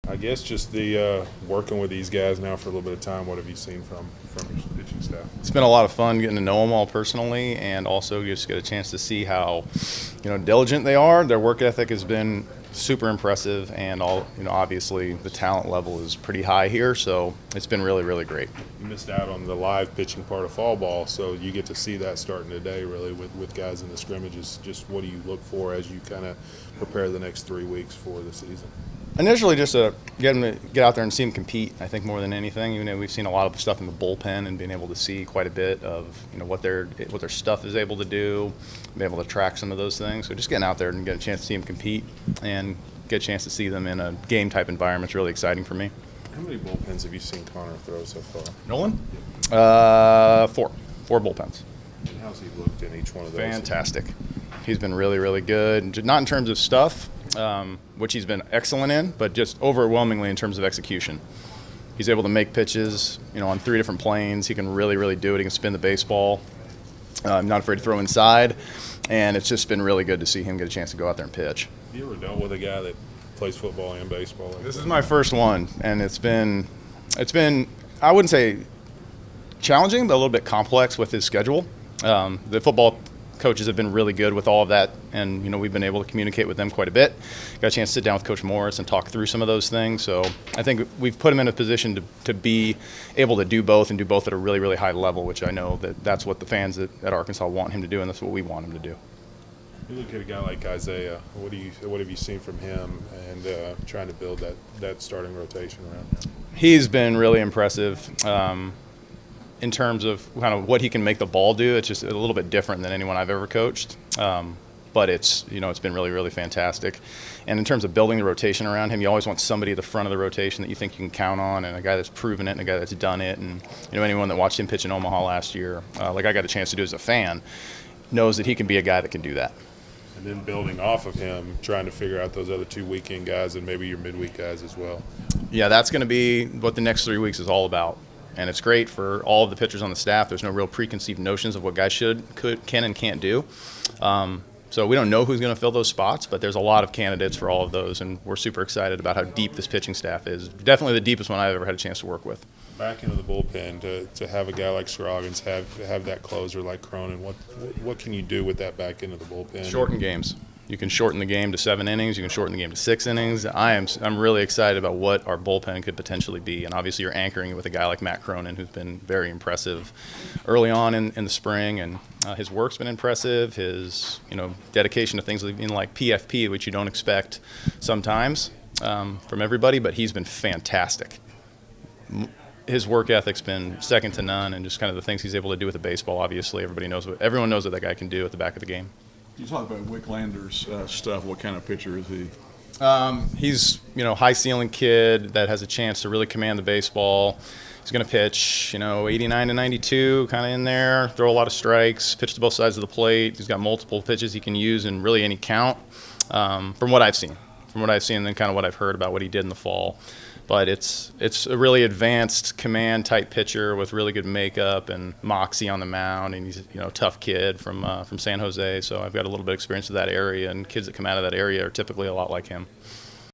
I guess just the working with these guys now for a little bit of time. What have you seen from your pitching staff? It's been a lot of fun getting to know them all personally, and also just get a chance to see how, diligent they are. Their work ethic has been super impressive, and obviously the talent level is pretty high here. So it's been really, really great. You missed out on the live pitching part of fall ball, so you get to see that starting today, really, with guys in the scrimmages. Just what do you look for as you kind of prepare the next 3 weeks for the season? Initially, just to get them to get out there and see them compete, I think more than anything. We've seen a lot of stuff in the bullpen and being able to see quite a bit of what their stuff is able to do, be able to track some of those things. So just getting out there and getting a chance to see them compete and get a chance to see them in a game type environment is really exciting for me. How many bullpens have you seen Connor throw so far? Noland? Four bullpens. And how's he looked in each one of those? Fantastic. He's been really, really good. Not in terms of stuff, which he's been excellent in, but just overwhelmingly in terms of execution. He's able to make pitches, on 3 different planes. He can really, really do it. He can spin the baseball. Not afraid to throw inside, and it's just been really good to see him get a chance to go out there and pitch. Have you ever dealt with a guy that plays football and baseball? This is my first one, and it's been I wouldn't say challenging, but a little bit complex with his schedule. The football coaches have been really good with all of that, and we've been able to communicate with them quite a bit. Got a chance to sit down with Coach Morris and talk through some of those things. So I think we've put him in a position to be able to do both and do both at a really, really high level, which I know that's what the fans at Arkansas want him to do, and that's what we want him to do. You look at a guy like Isaiah. What have you seen from him and trying to build that starting rotation around him? He's been really impressive. In terms of kind of what he can make the ball do, it's just a little bit different than anyone I've ever coached. But it's been really, really fantastic. And in terms of building the rotation around him, you always want somebody at the front of the rotation that you think you can count on, and a guy that's proven it and a guy that's done it. And anyone that watched him pitch in Omaha last year, like I got a chance to do as a fan, knows that he can be a guy that can do that. And then building off of him, trying to figure out those other 2 weekend guys and maybe your midweek guys as well. Yeah, that's going to be what the next 3 weeks is all about. And it's great for all of the pitchers on the staff. There's no real preconceived notions of what guys can, and can't do. So we don't know who's going to fill those spots, but there's a lot of candidates for all of those, and we're super excited about how deep this pitching staff is. Definitely the deepest one I've ever had a chance to work with. Back into the bullpen, to have a guy like Scroggins, have that closer like Cronin, what can you do with that back into the bullpen? Shorten games. You can shorten the game to 7 innings. You can shorten the game to 6 innings. I'm really excited about what our bullpen could potentially be. And obviously you're anchoring it with a guy like Matt Cronin, who's been very impressive early on in the spring. And his work's been impressive. His dedication to things like PFP, which you don't expect sometimes from everybody, but he's been fantastic. His work ethic's been second to none, and just kind of the things he's able to do with the baseball. Obviously, everyone knows what that guy can do at the back of the game. You talk about Wicklander's stuff. What kind of pitcher is he? He's high ceiling kid that has a chance to really command the baseball. He's going to pitch 89 to 92, kind of in there. Throw a lot of strikes. Pitch to both sides of the plate. He's got multiple pitches he can use in really any count. From what I've seen, and then kind of what I've heard about what he did in the fall. But it's a really advanced command type pitcher with really good makeup and moxie on the mound, and he's a tough kid from San Jose. So I've got a little bit of experience with that area, and kids that come out of that area are typically a lot like him.